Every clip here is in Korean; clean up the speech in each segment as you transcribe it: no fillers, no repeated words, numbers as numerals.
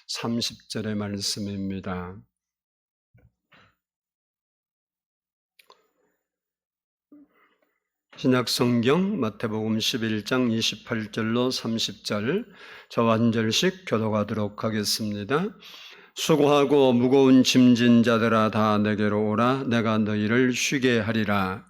30절의 말씀입니다. 신약성경 마태복음 11장 28절로 30절 저와 한 절씩 교독하도록 하겠습니다. 수고하고 무거운 짐진 자들아 다 내게로 오라. 내가 너희를 쉬게 하리라.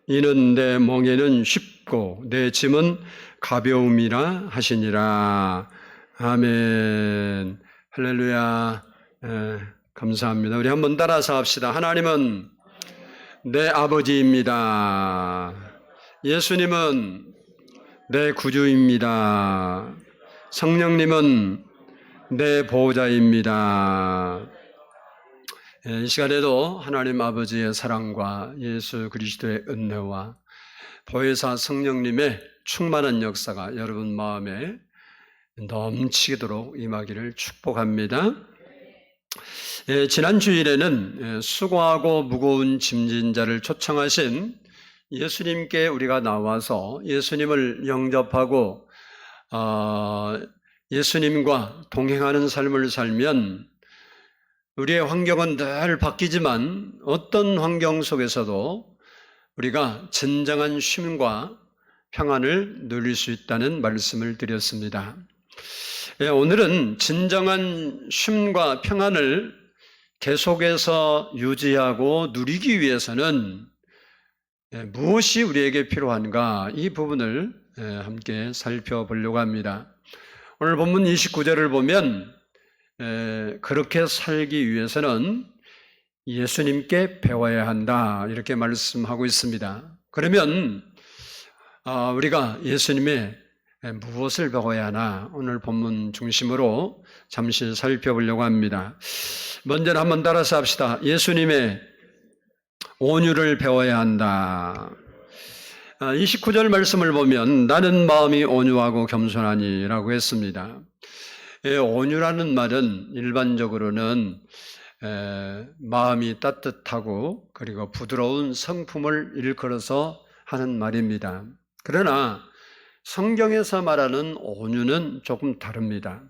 이는 내 멍에는 쉽고 내 짐은 가벼움이라 하시니라. 아멘. 할렐루야. 감사합니다. 우리 한번 따라서 합시다. 하나님은 내 아버지입니다. 예수님은 내 구주입니다. 성령님은 내 보호자입니다. 이 시간에도 하나님 아버지의 사랑과 예수 그리스도의 은혜와 보혜사 성령님의 충만한 역사가 여러분 마음에 넘치도록 임하기를 축복합니다. 지난 주일에는 수고하고 무거운 짐진 자를 초청하신 예수님께 우리가 나와서 예수님을 영접하고 예수님과 동행하는 삶을 살면 우리의 환경은 늘 바뀌지만 어떤 환경 속에서도 우리가 진정한 쉼과 평안을 누릴 수 있다는 말씀을 드렸습니다. 오늘은 진정한 쉼과 평안을 계속해서 유지하고 누리기 위해서는 무엇이 우리에게 필요한가, 이 부분을 함께 살펴보려고 합니다. 오늘 본문 29절을 보면 그렇게 살기 위해서는 예수님께 배워야 한다, 이렇게 말씀하고 있습니다. 그러면 우리가 예수님의 무엇을 배워야 하나, 오늘 본문 중심으로 잠시 살펴보려고 합니다. 먼저는 한번 따라서 합시다. 예수님의 온유를 배워야 한다. 29절 말씀을 보면 나는 마음이 온유하고 겸손하니 라고 했습니다. 온유라는 말은 일반적으로는 마음이 따뜻하고 그리고 부드러운 성품을 일컬어서 하는 말입니다. 그러나 성경에서 말하는 온유는 조금 다릅니다.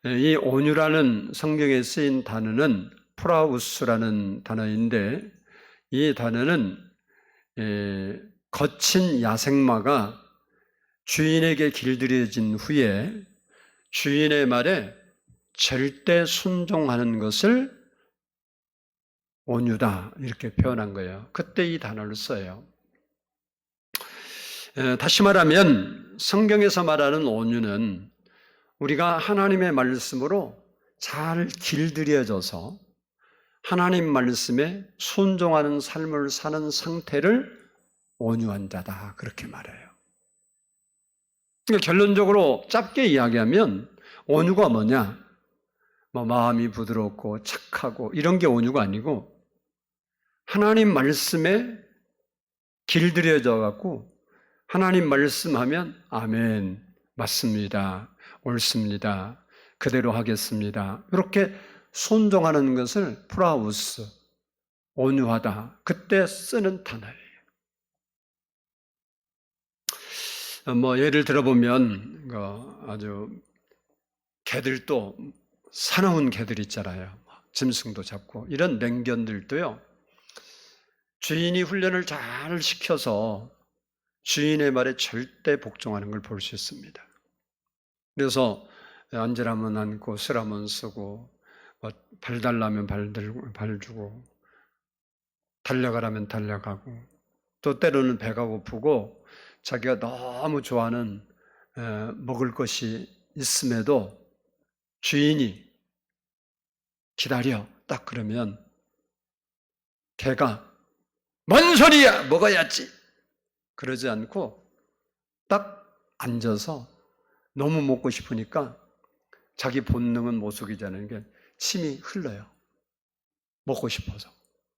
이 온유라는 성경에 쓰인 단어는 프라우스라는 단어인데, 이 단어는 거친 야생마가 주인에게 길들여진 후에 주인의 말에 절대 순종하는 것을 온유다, 이렇게 표현한 거예요. 그때 이 단어를 써요. 다시 말하면 성경에서 말하는 온유는 우리가 하나님의 말씀으로 잘 길들여져서 하나님 말씀에 순종하는 삶을 사는 상태를 온유한 자다, 그렇게 말해요. 그러니까 결론적으로 짧게 이야기하면 온유가 뭐냐? 마음이 부드럽고 착하고 이런 게 온유가 아니고 하나님 말씀에 길들여져 갖고 하나님 말씀하면 아멘, 맞습니다, 옳습니다, 그대로 하겠습니다, 이렇게 순종하는 것을 프라우스, 온유하다, 그때 쓰는 단어예요. 예를 들어보면 아주 개들도, 사나운 개들 있잖아요. 짐승도 잡고 이런 맹견들도요, 주인이 훈련을 잘 시켜서 주인의 말에 절대 복종하는 걸 볼 수 있습니다. 그래서 앉으라면 앉고 쓰라면 쓰고 발 달라면 발 주고 달려가라면 달려가고, 또 때로는 배가 고프고 자기가 너무 좋아하는 먹을 것이 있음에도 주인이 기다려, 딱 그러면 개가 뭔 소리야, 먹어야지, 그러지 않고 딱 앉아서 너무 먹고 싶으니까 자기 본능은 못 속이잖아요. 그러니까 침이 흘러요, 먹고 싶어서.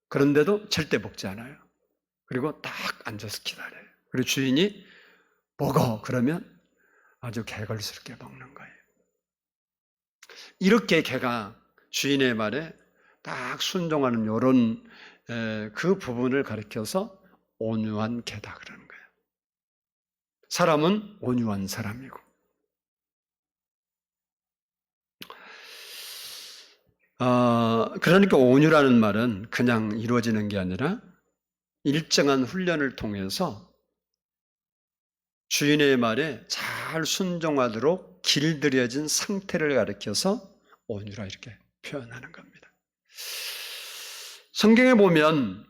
그런데도 절대 먹지 않아요. 그리고 딱 앉아서 기다려요. 그리고 주인이 먹어 그러면 아주 개걸스럽게 먹는 거예요. 이렇게 개가 주인의 말에 딱 순종하는 이런 그 부분을 가리켜서 온유한 개다 그러는 거예요. 사람은 온유한 사람이고. 그러니까 온유라는 말은 그냥 이루어지는 게 아니라 일정한 훈련을 통해서 주인의 말에 잘 순종하도록 길들여진 상태를 가리켜서 온유라 이렇게 표현하는 겁니다. 성경에 보면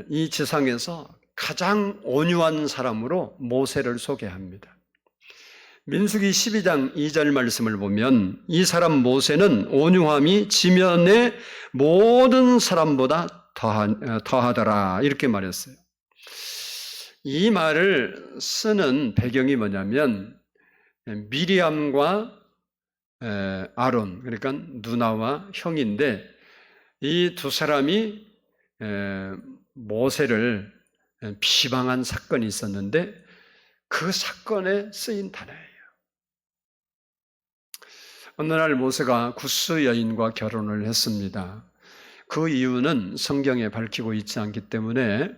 이 지상에서 가장 온유한 사람으로 모세를 소개합니다. 민수기 12장 2절 말씀을 보면 이 사람 모세는 온유함이 지면의 모든 사람보다 더하더라 이렇게 말했어요. 이 말을 쓰는 배경이 뭐냐면 미리암과 아론, 그러니까 누나와 형인데 이 두 사람이 모세를 비방한 사건이 있었는데 그 사건에 쓰인 단어예요. 어느 날 모세가 구스 여인과 결혼을 했습니다. 그 이유는 성경에 밝히고 있지 않기 때문에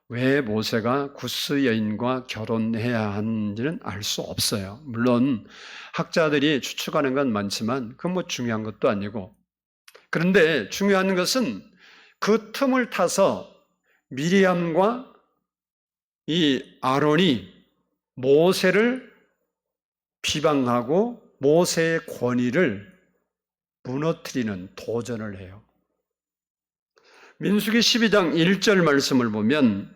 왜 모세가 구스 여인과 결혼해야 하는지는 알 수 없어요. 물론 학자들이 추측하는 건 많지만 그건 뭐 중요한 것도 아니고, 그런데 중요한 것은 그 틈을 타서 미리암과 이 아론이 모세를 비방하고 모세의 권위를 무너뜨리는 도전을 해요. 민수기 12장 1절 말씀을 보면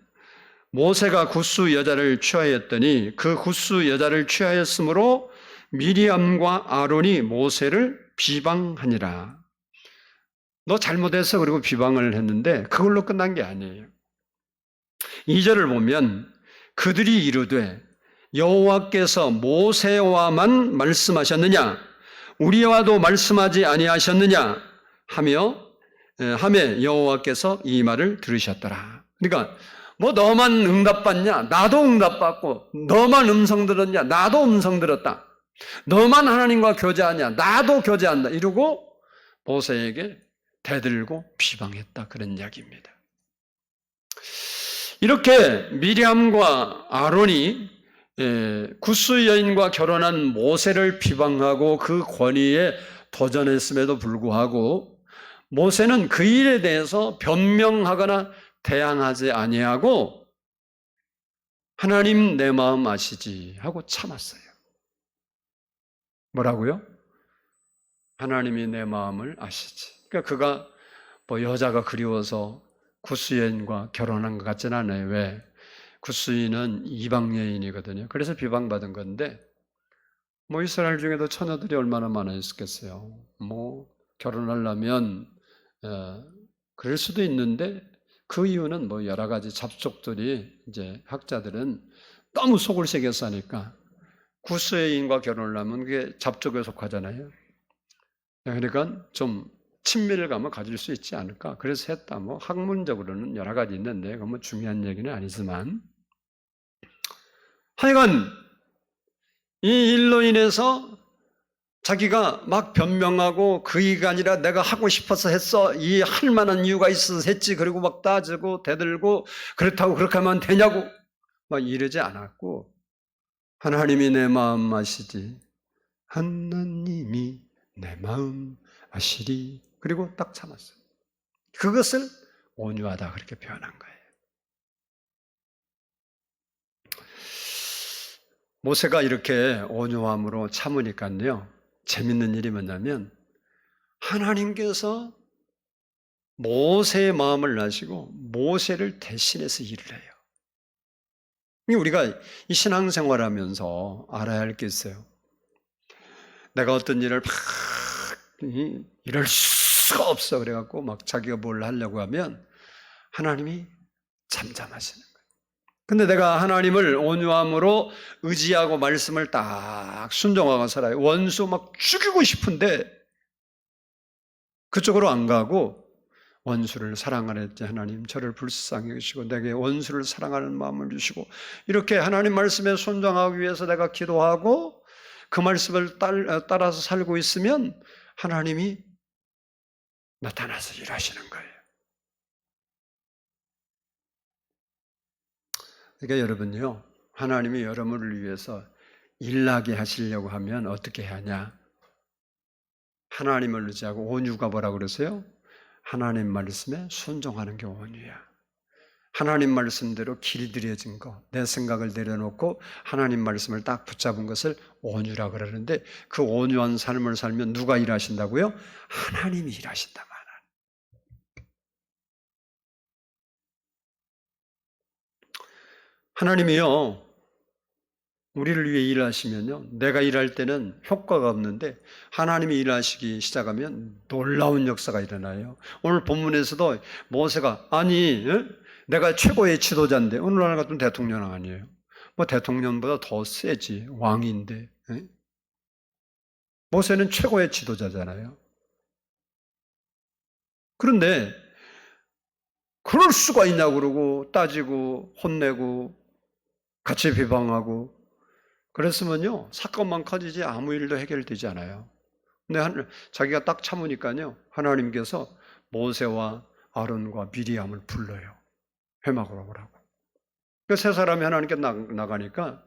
모세가 구스 여자를 취하였더니 그 구스 여자를 취하였으므로 미리암과 아론이 모세를 비방하니라. 너 잘못했어 그리고 비방을 했는데 그걸로 끝난 게 아니에요. 2절을 보면 그들이 이르되 여호와께서 모세와만 말씀하셨느냐 우리와도 말씀하지 아니하셨느냐 하며 여호와께서 이 말을 들으셨더라. 그러니까 뭐 너만 응답받냐 나도 응답받고, 너만 음성 들었냐 나도 음성 들었다, 너만 하나님과 교제하냐 나도 교제한다 이러고 모세에게 대들고 비방했다 그런 이야기입니다. 이렇게 미리암과 아론이 구스 여인과 결혼한 모세를 비방하고 그 권위에 도전했음에도 불구하고 모세는 그 일에 대해서 변명하거나 대항하지 아니하고 하나님 내 마음 아시지 하고 참았어요. 뭐라고요? 하나님이 내 마음을 아시지. 그러니까 그가 뭐 여자가 그리워서 구스 여인과 결혼한 것 같지는 않아요. 왜? 구스 여인은 이방 여인이거든요. 그래서 비방받은 건데 뭐 이스라엘 중에도 처녀들이 얼마나 많아 있었겠어요. 뭐 결혼하려면 그럴 수도 있는데 그 이유는 뭐 여러 가지 잡족들이 이제 학자들은 너무 속을 새겨서 하니까 구스 여인과 결혼을 하면 그게 잡족에 속하잖아요. 그러니까 좀 친밀감을 가질 수 있지 않을까 그래서 했다. 뭐 학문적으로는 여러 가지 있는데 그건 뭐 중요한 얘기는 아니지만 하여간 이 일로 인해서 자기가 막 변명하고 그이가 아니라 내가 하고 싶어서 했어, 이 할 만한 이유가 있어서 했지, 그리고 막 따지고 대들고 그렇다고 그렇게 하면 되냐고 막 이러지 않았고 하나님이 내 마음 아시지 하나님이 내 마음 아시리 그리고 딱 참았어요. 그것을 온유하다 그렇게 표현한 거예요. 모세가 이렇게 온유함으로 참으니까요 재밌는 일이 뭐냐면 하나님께서 모세의 마음을 아시고 모세를 대신해서 일을 해요. 우리가 이 신앙생활하면서 알아야 할 게 있어요. 내가 어떤 일을 막 이럴 수가 없어 그래갖고 막 자기가 뭘 하려고 하면 하나님이 잠잠하시는 거예요. 근데 내가 하나님을 온유함으로 의지하고 말씀을 딱 순종하고 살아요. 원수 막 죽이고 싶은데 그쪽으로 안 가고 원수를 사랑하랬지 하나님 저를 불쌍히 여기시고 내게 원수를 사랑하는 마음을 주시고 이렇게 하나님 말씀에 순종하기 위해서 내가 기도하고 그 말씀을 따라서 살고 있으면 하나님이 나타나서 일하시는 거예요. 그러니까 여러분요, 하나님이 여러분을 위해서 일나게 하시려고 하면 어떻게 해야 하냐? 하나님을 의지하고, 온유가 뭐라고 그랬어요? 하나님 말씀에 순종하는 게 온유야. 하나님 말씀대로 길들여진 거, 내 생각을 내려놓고 하나님 말씀을 딱 붙잡은 것을 온유라 그러는데, 그 온유한 삶을 살면 누가 일하신다고요? 하나님이 일하신다. 하나님이요, 우리를 위해 일하시면요, 내가 일할 때는 효과가 없는데 하나님이 일하시기 시작하면 놀라운 역사가 일어나요. 오늘 본문에서도 모세가, 아니 내가 최고의 지도자인데, 오늘날 같은 대통령 아니에요. 뭐 대통령보다 더 세지, 왕인데. 모세는 최고의 지도자잖아요. 그런데 그럴 수가 있냐고 그러고 따지고 혼내고 같이 비방하고 그랬으면요, 사건만 커지지 아무 일도 해결되지 않아요. 근데 자기가 딱 참으니까요, 하나님께서 모세와 아론과 미리암을 불러요. 회막으로 오라고. 세 사람이 하나님께 나가니까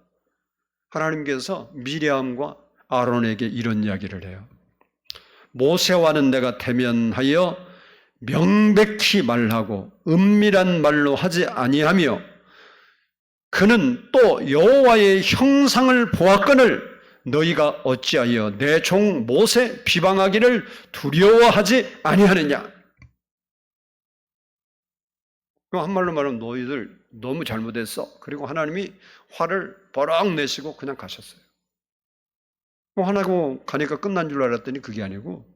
하나님께서 미리암과 아론에게 이런 이야기를 해요. 모세와는 내가 대면하여 명백히 말하고 은밀한 말로 하지 아니하며 그는 또 여호와의 형상을 보았거늘 너희가 어찌하여 내 종 모세 비방하기를 두려워하지 아니하느냐. 한말로 말하면 너희들 너무 잘못했어. 그리고 하나님이 화를 버럭 내시고 그냥 가셨어요. 화나고 가니까 끝난 줄 알았더니 그게 아니고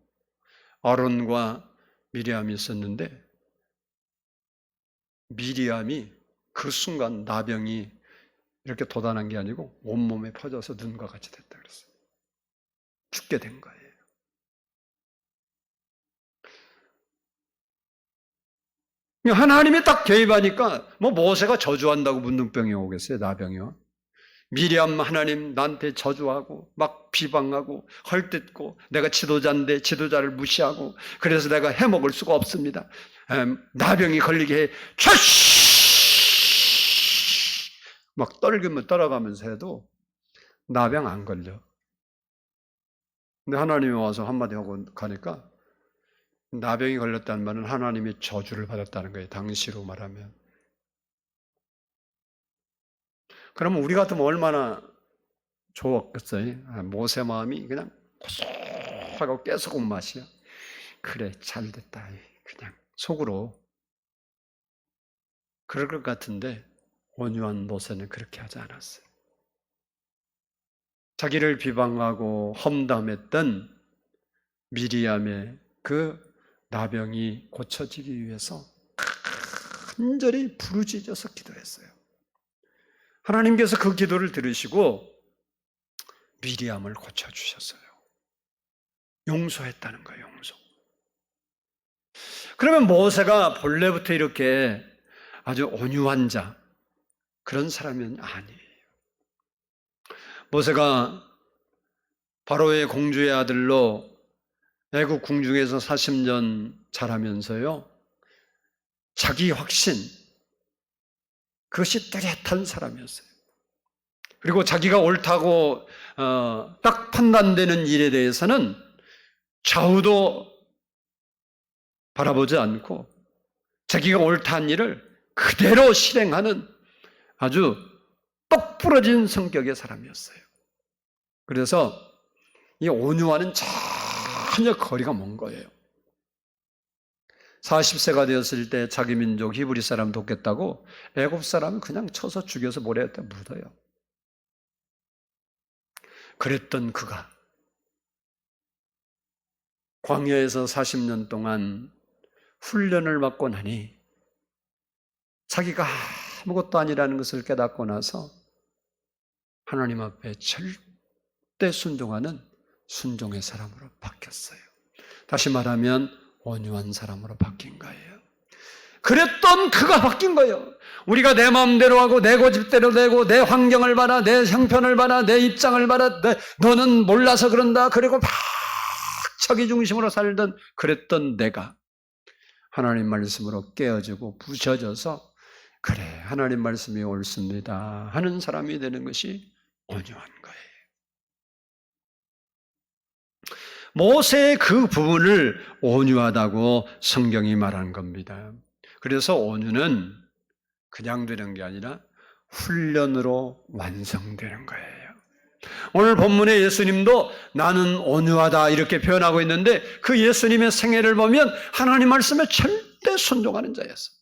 아론과 미리암이 있었는데, 미리암이 그 순간 나병이 이렇게 도단한 게 아니고 온몸에 퍼져서 눈과 같이 됐다 그랬어요. 죽게 된 거예요. 하나님이 딱 개입하니까 뭐 모세가 저주한다고 문둥병이 오겠어요? 나병이요? 미리암 하나님 나한테 저주하고 막 비방하고 헐뜯고 내가 지도자인데 지도자를 무시하고 그래서 내가 해먹을 수가 없습니다. 나병이 걸리게 해. 막 떨기면 떨어가면서 해도 나병 안 걸려. 근데 하나님이 와서 한마디 하고 가니까 나병이 걸렸다는 말은 하나님이 저주를 받았다는 거예요. 당시로 말하면. 그러면 우리 같으면 얼마나 좋았겠어요? 모세 마음이 그냥 고소하고 깨소금 맛이야. 그래, 잘 됐다. 그냥 속으로. 그럴 것 같은데 온유한 모세는 그렇게 하지 않았어요. 자기를 비방하고 험담했던 미리암의 그 나병이 고쳐지기 위해서 간절히 부르짖어서 기도했어요. 하나님께서 그 기도를 들으시고 미리암을 고쳐주셨어요. 용서했다는 거예요, 용서. 그러면 모세가 본래부터 이렇게 아주 온유한 자, 그런 사람은 아니에요. 모세가 바로의 공주의 아들로 애국 궁중에서 40년 자라면서요, 자기 확신, 그것이 뚜렷한 사람이었어요. 그리고 자기가 옳다고 딱 판단되는 일에 대해서는 좌우도 바라보지 않고 자기가 옳다는 일을 그대로 실행하는 아주 똑부러진 성격의 사람이었어요. 그래서 이 온유와는 전혀 거리가 먼 거예요. 40세가 되었을 때 자기 민족 히브리 사람 돕겠다고 애굽 사람은 그냥 쳐서 죽여서 모래에다 묻어요. 그랬던 그가 광야에서 40년 동안 훈련을 받고 나니 자기가 아무것도 아니라는 것을 깨닫고 나서 하나님 앞에 절대 순종하는 순종의 사람으로 바뀌었어요. 다시 말하면 온유한 사람으로 바뀐 거예요. 그랬던 그가 바뀐 거예요. 우리가 내 마음대로 하고 내 고집대로 되고 내 환경을 봐라, 내 형편을 봐라, 내 입장을 봐라, 너는 몰라서 그런다, 그리고 막 자기 중심으로 살던 그랬던 내가 하나님 말씀으로 깨어지고 부셔져서 그래, 하나님 말씀이 옳습니다 하는 사람이 되는 것이 온유한 거예요. 모세의 그 부분을 온유하다고 성경이 말하는 겁니다. 그래서 온유는 그냥 되는 게 아니라 훈련으로 완성되는 거예요. 오늘 본문의 예수님도 나는 온유하다 이렇게 표현하고 있는데 그 예수님의 생애를 보면 하나님 말씀에 절대 순종하는 자였어요.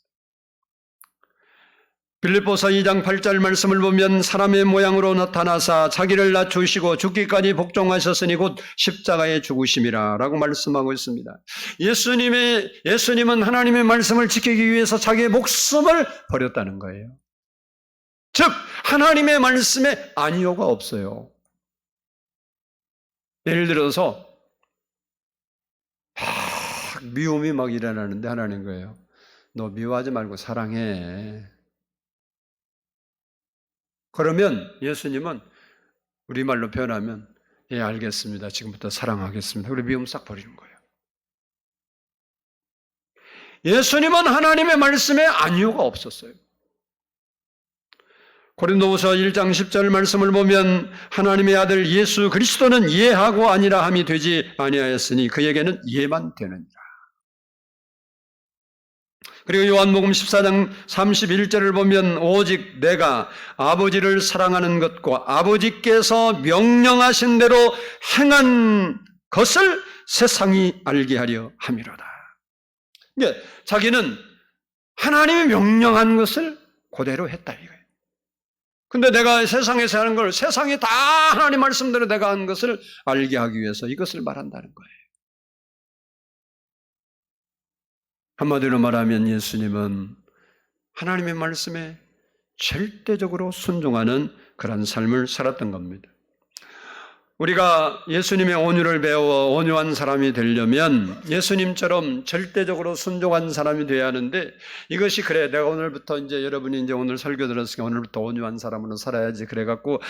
빌립보서 2장 8절 말씀을 보면 사람의 모양으로 나타나사 자기를 낮추시고 죽기까지 복종하셨으니 곧 십자가에 죽으심이라 라고 말씀하고 있습니다. 예수님은 하나님의 말씀을 지키기 위해서 자기의 목숨을 버렸다는 거예요. 즉 하나님의 말씀에 아니요가 없어요. 예를 들어서 미움이 막 일어나는데 하나님 거예요. 너 미워하지 말고 사랑해. 그러면 예수님은 우리말로 표현하면 예 알겠습니다. 지금부터 사랑하겠습니다. 그리고 미움 싹 버리는 거예요. 예수님은 하나님의 말씀에 아니요가 없었어요. 고린도후서 1장 10절 말씀을 보면 하나님의 아들 예수 그리스도는 예하고 아니라 함이 되지 아니하였으니 그에게는 예만 되느니라. 그리고 요한복음 14장 31절을 보면 오직 내가 아버지를 사랑하는 것과 아버지께서 명령하신 대로 행한 것을 세상이 알게 하려 함이로다. 그러니까 자기는 하나님이 명령한 것을 그대로 했다 이거예요. 근데 내가 세상에서 하는 걸 세상이 다 하나님 말씀대로 내가 한 것을 알게 하기 위해서 이것을 말한다는 거예요. 한마디로 말하면 예수님은 하나님의 말씀에 절대적으로 순종하는 그런 삶을 살았던 겁니다. 우리가 예수님의 온유를 배워 온유한 사람이 되려면 예수님처럼 절대적으로 순종한 사람이 되어야 하는데 이것이 그래 내가 오늘부터 이제 여러분이 이제 오늘 설교 들었으니까 오늘부터 온유한 사람으로 살아야지 그래갖고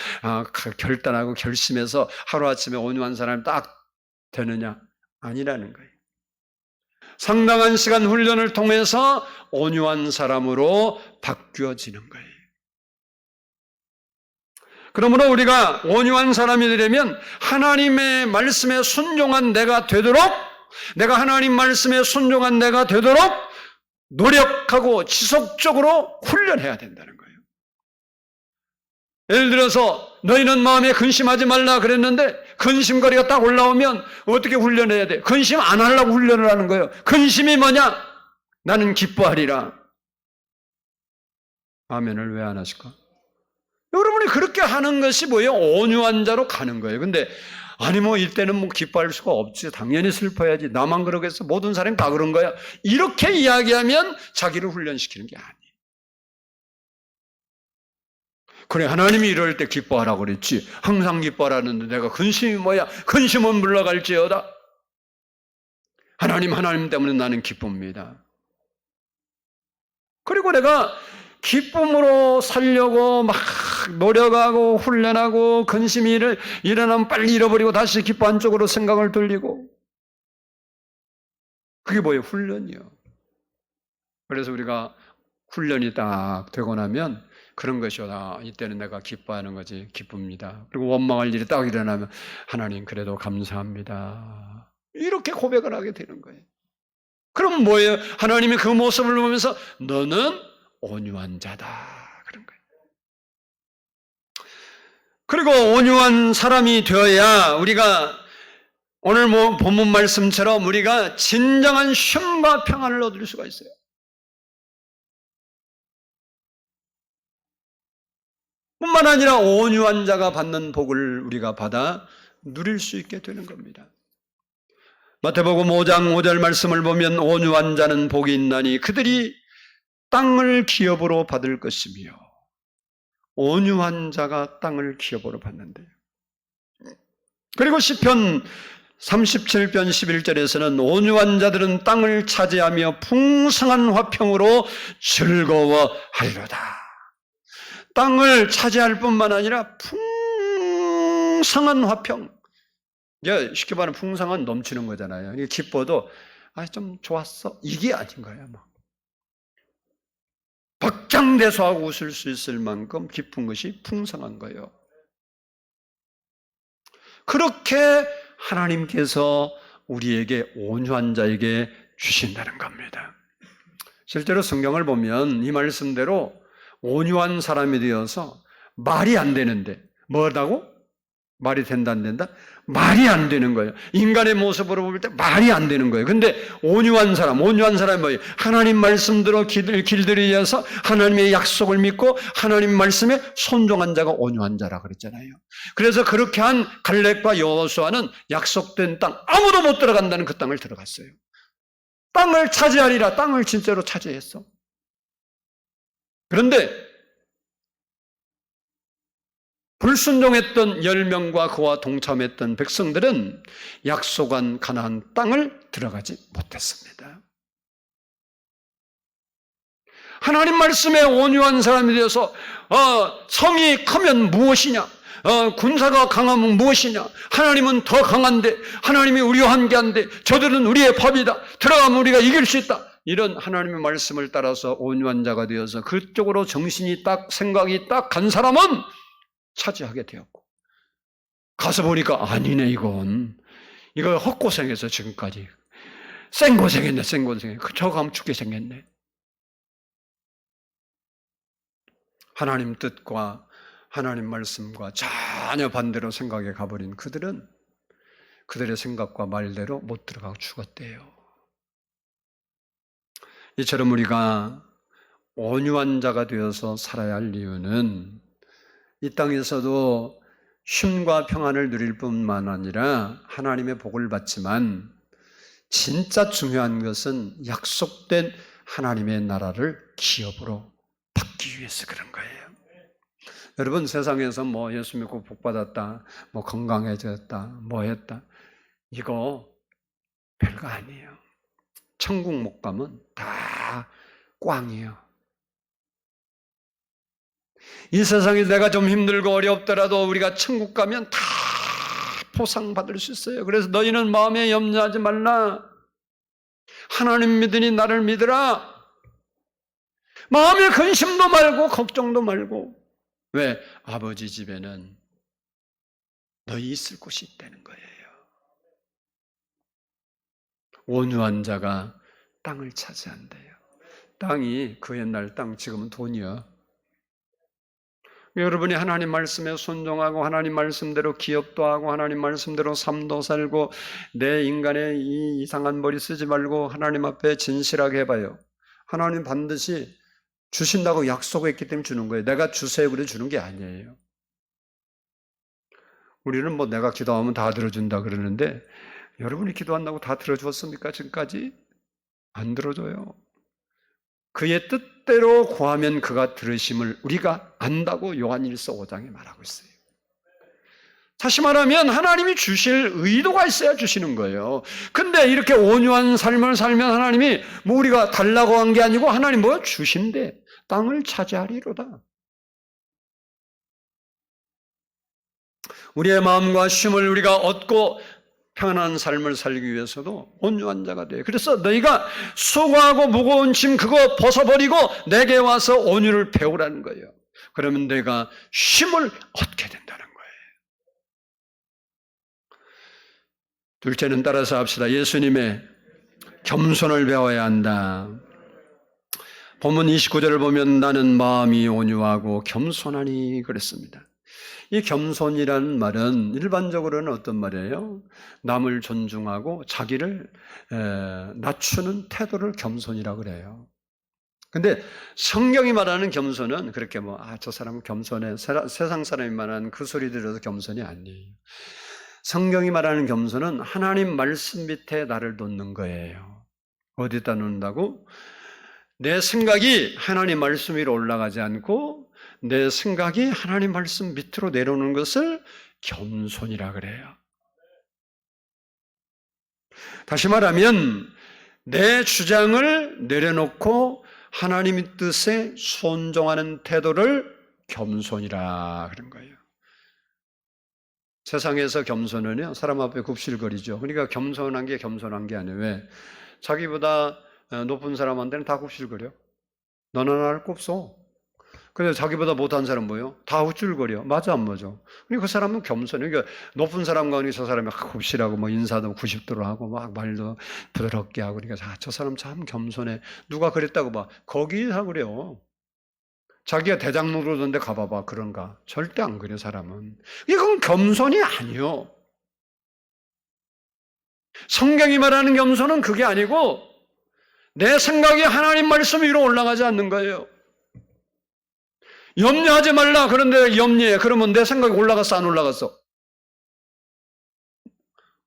결단하고 결심해서 하루아침에 온유한 사람이 딱 되느냐? 아니라는 거예요. 상당한 시간 훈련을 통해서 온유한 사람으로 바뀌어지는 거예요. 그러므로 우리가 온유한 사람이 되려면 하나님의 말씀에 순종한 내가 되도록 내가 하나님 말씀에 순종한 내가 되도록 노력하고 지속적으로 훈련해야 된다는 거예요. 예를 들어서 너희는 마음에 근심하지 말라 그랬는데 근심거리가 딱 올라오면 어떻게 훈련해야 돼? 근심 안 하려고 훈련을 하는 거예요. 근심이 뭐냐? 나는 기뻐하리라. 아멘을 왜 안 하실까? 여러분이 그렇게 하는 것이 뭐예요? 온유한 자로 가는 거예요. 근데 아니 뭐 이때는 뭐 기뻐할 수가 없지. 당연히 슬퍼야지. 나만 그러겠어. 모든 사람이 다 그런 거야. 이렇게 이야기하면 자기를 훈련시키는 게 아니에요. 그래 하나님이 이럴 때 기뻐하라고 그랬지. 항상 기뻐하라는데 내가 근심이 뭐야? 근심은 물러갈지어다. 하나님 때문에 나는 기쁩니다. 그리고 내가 기쁨으로 살려고 막 노력하고 훈련하고 근심이 일어나면 빨리 잃어버리고 다시 기뻐한 쪽으로 생각을 돌리고 그게 뭐예요? 훈련이요. 그래서 우리가 훈련이 딱 되고 나면 그런 것이요. 이때는 내가 기뻐하는 거지. 기쁩니다. 그리고 원망할 일이 딱 일어나면 하나님 그래도 감사합니다. 이렇게 고백을 하게 되는 거예요. 그럼 뭐예요? 하나님이 그 모습을 보면서 너는 온유한 자다. 그런 거예요. 그리고 온유한 사람이 되어야 우리가 오늘 본문 말씀처럼 우리가 진정한 쉼과 평안을 얻을 수가 있어요. 뿐만 아니라 온유한 자가 받는 복을 우리가 받아 누릴 수 있게 되는 겁니다. 마태복음 5장 5절 말씀을 보면 온유한 자는 복이 있나니 그들이 땅을 기업으로 받을 것이며 온유한 자가 땅을 기업으로 받는데요. 그리고 시편 37편 11절에서는 온유한 자들은 땅을 차지하며 풍성한 화평으로 즐거워하리로다. 땅을 차지할 뿐만 아니라 풍성한 화평. 이제 쉽게 말하면 풍성한 넘치는 거잖아요. 기뻐도 좀 좋았어. 이게 아닌 거예요. 박장대소하고 웃을 수 있을 만큼 깊은 것이 풍성한 거예요. 그렇게 하나님께서 우리에게 온유한 자에게 주신다는 겁니다. 실제로 성경을 보면 이 말씀대로 온유한 사람이 되어서 말이 안 되는데 뭐라고? 말이 된다 안 된다? 말이 안 되는 거예요. 인간의 모습으로 볼 때 말이 안 되는 거예요. 근데 온유한 사람이 뭐예요? 하나님 말씀대로 길들여서 하나님의 약속을 믿고 하나님 말씀에 순종한 자가 온유한 자라 그랬잖아요. 그래서 그렇게 한 갈렙과 여호수아는 약속된 땅, 아무도 못 들어간다는 그 땅을 들어갔어요. 땅을 차지하리라. 땅을 진짜로 차지했어. 그런데 불순종했던 10명과 그와 동참했던 백성들은 약속한 가나안 땅을 들어가지 못했습니다. 하나님 말씀에 온유한 사람이 되어서 성이 크면 무엇이냐? 군사가 강하면 무엇이냐? 하나님은 더 강한데, 하나님이 우리와 함께한데, 저들은 우리의 밥이다. 들어가면 우리가 이길 수 있다. 이런 하나님의 말씀을 따라서 온유한 자가 되어서 그쪽으로 정신이 딱, 생각이 딱 간 사람은 차지하게 되었고, 가서 보니까 아니네, 이거 헛고생해서 지금까지 생고생했네. 저거 가면 죽게 생겼네. 하나님 뜻과 하나님 말씀과 전혀 반대로 생각해 가버린 그들은 그들의 생각과 말대로 못 들어가고 죽었대요. 이처럼 우리가 온유한 자가 되어서 살아야 할 이유는 이 땅에서도 쉼과 평안을 누릴 뿐만 아니라 하나님의 복을 받지만 진짜 중요한 것은 약속된 하나님의 나라를 기업으로 받기 위해서 그런 거예요. 여러분, 세상에서 뭐 예수 믿고 복 받았다, 뭐 건강해졌다, 뭐 했다, 이거 별거 아니에요. 천국 못 가면 다 꽝이에요. 이 세상에 내가 좀 힘들고 어렵더라도 우리가 천국 가면 다 보상받을 수 있어요. 그래서 너희는 마음에 염려하지 말라. 하나님 믿으니 나를 믿으라. 마음에 근심도 말고 걱정도 말고. 왜? 아버지 집에는 너희 있을 곳이 있다는 거예요. 온유한 자가 땅을 차지한대요. 땅이 그 옛날 땅, 지금은 돈이요. 여러분이 하나님 말씀에 순종하고 하나님 말씀대로 기업도 하고 하나님 말씀대로 삶도 살고 내 인간의 이 이상한 머리 쓰지 말고 하나님 앞에 진실하게 해봐요. 하나님 반드시 주신다고 약속했기 때문에 주는 거예요. 내가 주세요 그래 주는 게 아니에요. 우리는 뭐 내가 기도하면 다 들어준다 그러는데 여러분이 기도한다고 다 들어주었습니까? 지금까지? 안 들어줘요. 그의 뜻대로 구하면 그가 들으심을 우리가 안다고 요한일서 5장에 말하고 있어요. 다시 말하면 하나님이 주실 의도가 있어야 주시는 거예요. 근데 이렇게 온유한 삶을 살면 하나님이 뭐 우리가 달라고 한 게 아니고 하나님 뭐 주신대. 땅을 차지하리로다. 우리의 마음과 쉼을 우리가 얻고 평안한 삶을 살기 위해서도 온유한 자가 돼요. 그래서 너희가 수고하고 무거운 짐 그거 벗어버리고 내게 와서 온유를 배우라는 거예요. 그러면 내가 쉼을 얻게 된다는 거예요. 둘째는 따라서 합시다. 예수님의 겸손을 배워야 한다. 본문 29절을 보면 나는 마음이 온유하고 겸손하니 그랬습니다. 이 겸손이라는 말은 일반적으로는 어떤 말이에요? 남을 존중하고 자기를 낮추는 태도를 겸손이라고 그래요. 근데 성경이 말하는 겸손은 그렇게 저 사람은 겸손해. 세상 사람이 말하는 그 소리 들어서 겸손이 아니에요. 성경이 말하는 겸손은 하나님 말씀 밑에 나를 놓는 거예요. 어디다 놓는다고? 내 생각이 하나님 말씀 위로 올라가지 않고 내 생각이 하나님 말씀 밑으로 내려오는 것을 겸손이라 그래요. 다시 말하면 내 주장을 내려놓고 하나님의 뜻에 순종하는 태도를 겸손이라 그런 거예요. 세상에서 겸손은요, 사람 앞에 굽실거리죠. 그러니까 겸손한 게 겸손한 게 아니에요. 왜? 자기보다 높은 사람한테는 다 굽실거려. 너는 하나 할 거 없어. 근데 자기보다 못한 사람 뭐예요? 다 우쭐거려. 맞아 안 맞아? 그러니까 그 사람은 겸손해. 그러니까 높은 사람과 저 사람이 굽실하고 뭐 인사도 90도로 하고 막 말도 부드럽게 하고 그러니까 저 사람 참 겸손해. 누가 그랬다고 봐. 거기서 그래요. 자기가 대장 노릇한데 가봐봐. 그런가? 절대 안 그래 사람은. 이건 겸손이 아니요. 성경이 말하는 겸손은 그게 아니고 내 생각이 하나님 말씀 위로 올라가지 않는 거예요. 염려하지 말라. 그런데 염려해. 그러면 내 생각이 올라갔어, 안 올라갔어?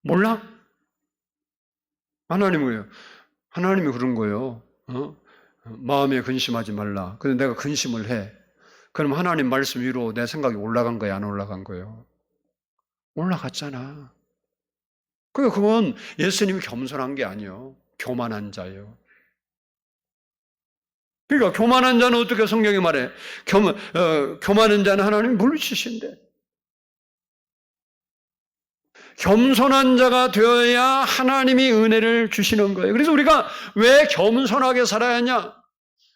몰라? 하나님은 그래요. 하나님이 그런 거예요. 마음에 근심하지 말라. 근데 내가 근심을 해. 그럼 하나님 말씀 위로 내 생각이 올라간 거야, 안 올라간 거예요? 올라갔잖아. 그건 예수님이 겸손한 게 아니에요. 교만한 자예요. 그러니까 교만한 자는 어떻게 성경이 말해? 교만한 자는 하나님이 물리치신대. 겸손한 자가 되어야 하나님이 은혜를 주시는 거예요. 그래서 우리가 왜 겸손하게 살아야 하냐?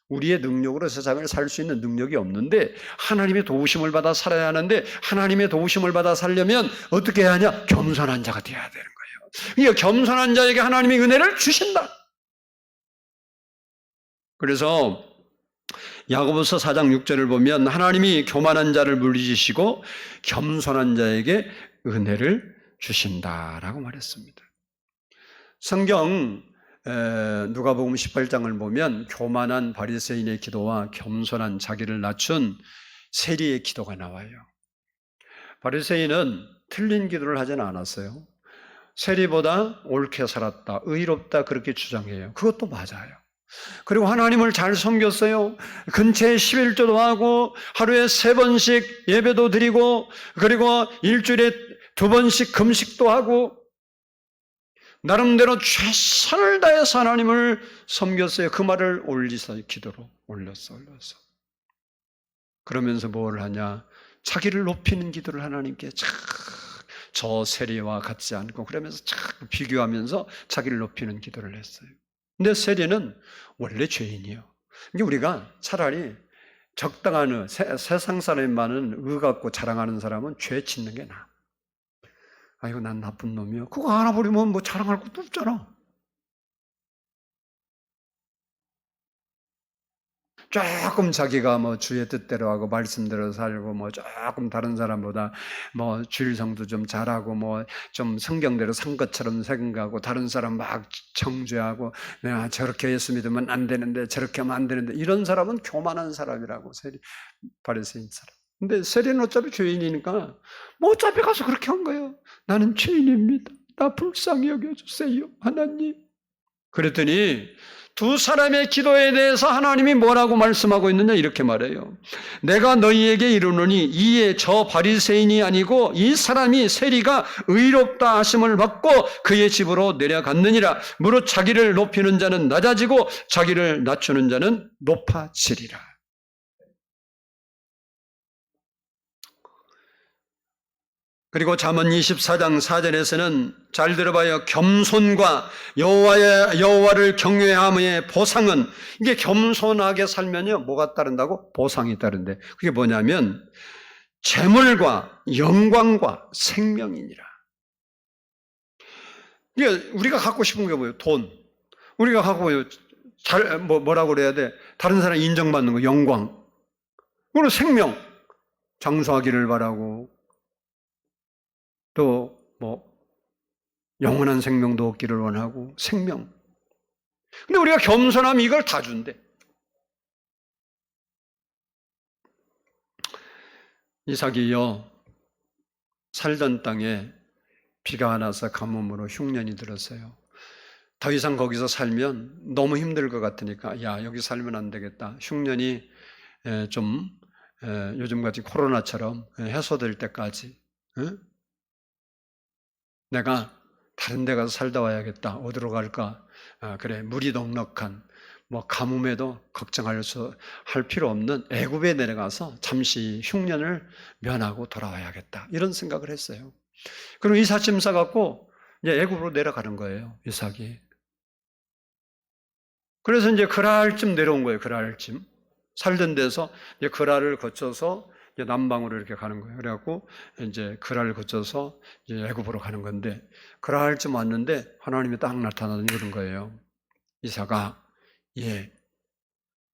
우리의 능력으로 세상을 살 수 있는 능력이 없는데 하나님의 도우심을 받아 살아야 하는데 하나님의 도우심을 받아 살려면 어떻게 해야 하냐? 겸손한 자가 되어야 되는 거예요. 그러니까 겸손한 자에게 하나님이 은혜를 주신다. 그래서 야고보서 4장 6절을 보면 하나님이 교만한 자를 물리치시고 겸손한 자에게 은혜를 주신다라고 말했습니다. 성경 누가복음 18장을 보면 교만한 바리새인의 기도와 겸손한 자기를 낮춘 세리의 기도가 나와요. 바리새인은 틀린 기도를 하지는 않았어요. 세리보다 옳게 살았다, 의롭다 그렇게 주장해요. 그것도 맞아요. 그리고 하나님을 잘 섬겼어요. 근처에 11조도 하고 하루에 3번씩 예배도 드리고 그리고 일주일에 2번씩 금식도 하고 나름대로 최선을 다해서 하나님을 섬겼어요. 그 말을 올리서 기도로 올렸어. 그러면서 뭘 하냐? 자기를 높이는 기도를 하나님께 저 세리와 같지 않고 그러면서 비교하면서 자기를 높이는 기도를 했어요. 근데 세리는 원래 죄인이에요. 그러니까 우리가 차라리 적당한 세상 사람이 많은 의 갖고 자랑하는 사람은 죄 짓는 게 나아. 아이고 난 나쁜 놈이야. 그거 알아버리면 뭐 자랑할 것도 없잖아. 조금 자기가 뭐 주의 뜻대로 하고 말씀대로 살고 뭐 조금 다른 사람보다 뭐 주일성도 좀 잘하고 뭐 좀 성경대로 산 것처럼 생각하고 다른 사람 막 정죄하고 내가 저렇게 예수 믿으면 안 되는데 저렇게 하면 안 되는데 이런 사람은 교만한 사람이라고 바리새인 사람. 근데 세리는 어차피 죄인이니까 뭐 어차피 가서 그렇게 한 거예요. 나는 죄인입니다. 나 불쌍히 여겨주세요 하나님. 그랬더니 두 사람의 기도에 대해서 하나님이 뭐라고 말씀하고 있느냐 이렇게 말해요. 내가 너희에게 이르노니 이에 저 바리새인이 아니고 이 사람이 세리가 의롭다 하심을 받고 그의 집으로 내려갔느니라. 무릇 자기를 높이는 자는 낮아지고 자기를 낮추는 자는 높아지리라. 그리고 잠언 24장 4절에서는 잘 들어봐요. 겸손과 여호와를 경외함의 보상은 이게 겸손하게 살면요 뭐가 따른다고? 보상이 따른대. 그게 뭐냐면 재물과 영광과 생명이니라. 이게 우리가 갖고 싶은 게 뭐예요? 돈. 우리가 갖고 뭐라고 그래야 돼? 다른 사람 인정받는 거, 영광. 그리고 생명. 장수하기를 바라고. 또 영원한 생명도 얻기를 원하고 생명. 근데 우리가 겸손하면 이걸 다 준대. 이삭이요 살던 땅에 비가 안 와서 가뭄으로 흉년이 들었어요. 더 이상 거기서 살면 너무 힘들 것 같으니까 야 여기 살면 안 되겠다. 흉년이 좀 요즘같이 코로나처럼 해소될 때까지 내가 다른 데 가서 살다 와야겠다. 어디로 갈까? 그래 물이 넉넉한 가뭄에도 걱정할 필요 없는 애굽에 내려가서 잠시 흉년을 면하고 돌아와야겠다. 이런 생각을 했어요. 그리고 이삭짐 싸갖고 이제 애굽으로 내려가는 거예요. 이삭이. 그래서 이제 그랄쯤 내려온 거예요. 그랄쯤. 살던 데서 이제 그랄을 거쳐서 이제 남방으로 이렇게 가는 거예요. 그래갖고 이제 그랄을 거쳐서 이제 애굽으로 가는 건데, 그랄쯤 왔는데 하나님이 딱 나타나서 이러는 거예요. 이삭아,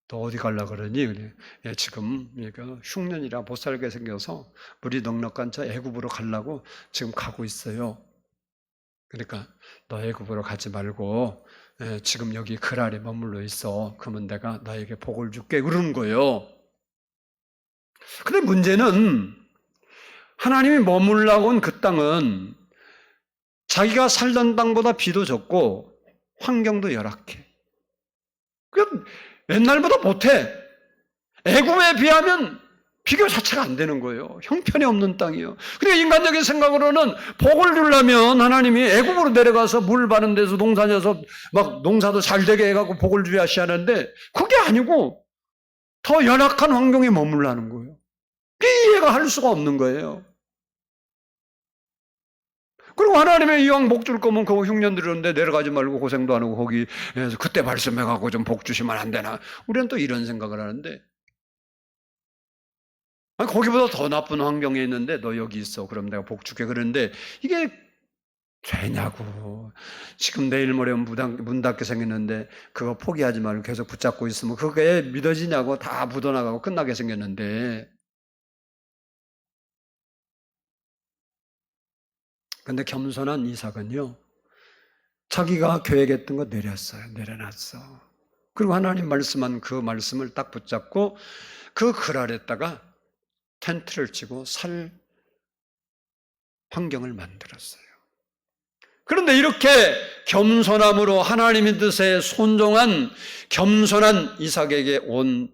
너 어디 갈라 그러니? 그래. 지금 흉년이라 못 살게 생겨서 물이 넉넉한 저 애굽으로 가려고 지금 가고 있어요. 그러니까 너 애굽으로 가지 말고 지금 여기 그랄에 머물러 있어. 그러면 내가 너에게 복을 줄게. 그러는 거예요. 근데 문제는 하나님이 머물라고 온 그 땅은 자기가 살던 땅보다 비도 적고 환경도 열악해. 그 옛날보다 못해. 애굽에 비하면 비교 자체가 안 되는 거예요. 형편이 없는 땅이에요. 그러니까 인간적인 생각으로는 복을 주려면 하나님이 애굽으로 내려가서 물 바른 데서 농사져서 막 농사도 잘 되게 해갖고 복을 주야시 하는데 그게 아니고 더 열악한 환경에 머물라는 거예요. 이해가 할 수가 없는 거예요. 그리고 하나님의 이왕 복 줄 거면 그 흉년 들었는데 내려가지 말고 고생도 안 하고 거기에서 그때 말씀해갖고 좀 복 주시면 안 되나? 우리는 또 이런 생각을 하는데, 아니, 거기보다 더 나쁜 환경에 있는데 너 여기 있어. 그럼 내가 복 줄게. 그러는데 이게 되냐고. 지금 내일 모레면 문 닫게 생겼는데 그거 포기하지 말고 계속 붙잡고 있으면 그게 믿어지냐고. 다 묻어나가고 끝나게 생겼는데. 근데 겸손한 이삭은요, 자기가 계획했던 거 내려놨어. 그리고 하나님 말씀한 그 말씀을 딱 붙잡고 그 그랄에다가 텐트를 치고 살 환경을 만들었어요. 그런데 이렇게 겸손함으로 하나님의 뜻에 순종한 겸손한 이삭에게 온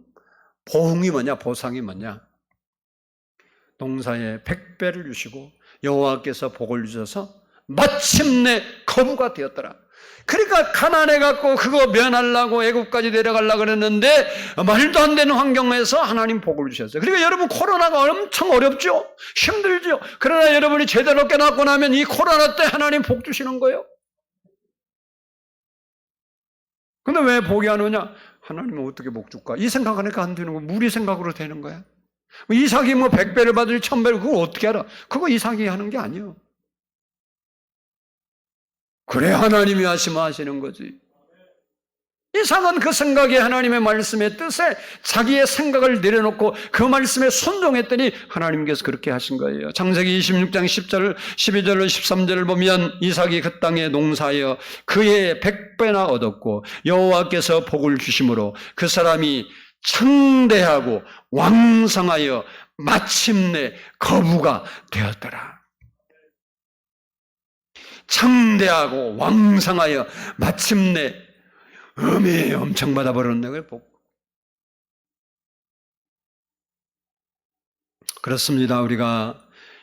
보응이 뭐냐, 보상이 뭐냐? 농사에 100배를 주시고 여호와께서 복을 주셔서 마침내 거부가 되었더라. 그러니까 가난해 갖고 그거 면하려고 애굽까지 내려가려고 그랬는데 말도 안 되는 환경에서 하나님 복을 주셨어요. 그러니까 여러분, 코로나가 엄청 어렵죠? 힘들죠? 그러나 여러분이 제대로 깨닫고 나면 이 코로나 때 하나님 복 주시는 거예요. 근데 왜 복이 안 오냐? 하나님은 어떻게 복 줄까? 이 생각하니까 안 되는 거야. 무리 생각으로 되는 거야. 이삭이 100배를 받을 1000배를 그걸 어떻게 알아? 그거 이삭이 하는 게 아니에요. 그래 하나님이 하시면 하시는 거지. 이삭은 그 생각에 하나님의 말씀의 뜻에 자기의 생각을 내려놓고 그 말씀에 순종했더니 하나님께서 그렇게 하신 거예요. 창세기 26장 10절, 12절, 13절을 보면 이삭이 그 땅에 농사하여 그의 100배나 얻었고 여호와께서 복을 주심으로 그 사람이 창대하고 왕성하여 마침내 거부가 되었더라. 창대하고 왕성하여 마침내 엄청 받아버렸네. 그렇습니다. 우리가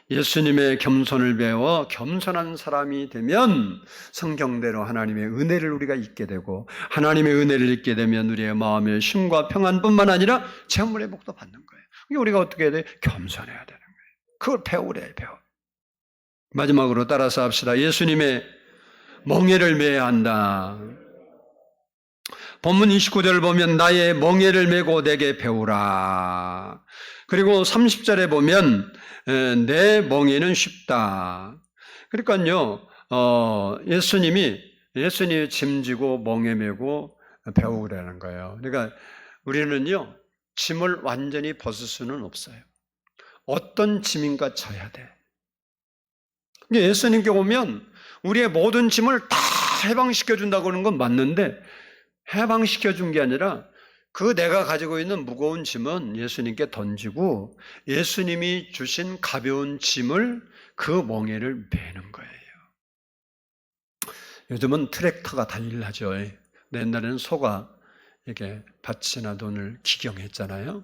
예수님의 겸손을 배워 겸손한 사람이 되면 성경대로 하나님의 은혜를 우리가 잊게 되고, 하나님의 은혜를 잊게 되면 우리의 마음의 쉼과 평안뿐만 아니라 재물의 복도 받는 거예요. 우리가 어떻게 해야 돼? 겸손해야 되는 거예요. 그걸 배우래. 마지막으로 따라서 합시다. 예수님의 멍에를 매야 한다. 본문 29절을 보면 나의 멍에를 메고 내게 배우라. 그리고 30절에 보면 내 멍에는 쉽다. 그러니까요, 예수님이 짐지고 멍에 메고 배우라는 거예요. 그러니까 우리는요, 짐을 완전히 벗을 수는 없어요. 어떤 짐인가 져야 돼. 예수님께 오면 우리의 모든 짐을 다 해방시켜 준다고 하는 건 맞는데, 해방시켜 준 게 아니라 그 내가 가지고 있는 무거운 짐은 예수님께 던지고 예수님이 주신 가벼운 짐을 그 멍에를 메는 거예요. 요즘은 트랙터가 다 일하죠. 옛날에는 소가 이렇게 밭이나 돈을 기경했잖아요.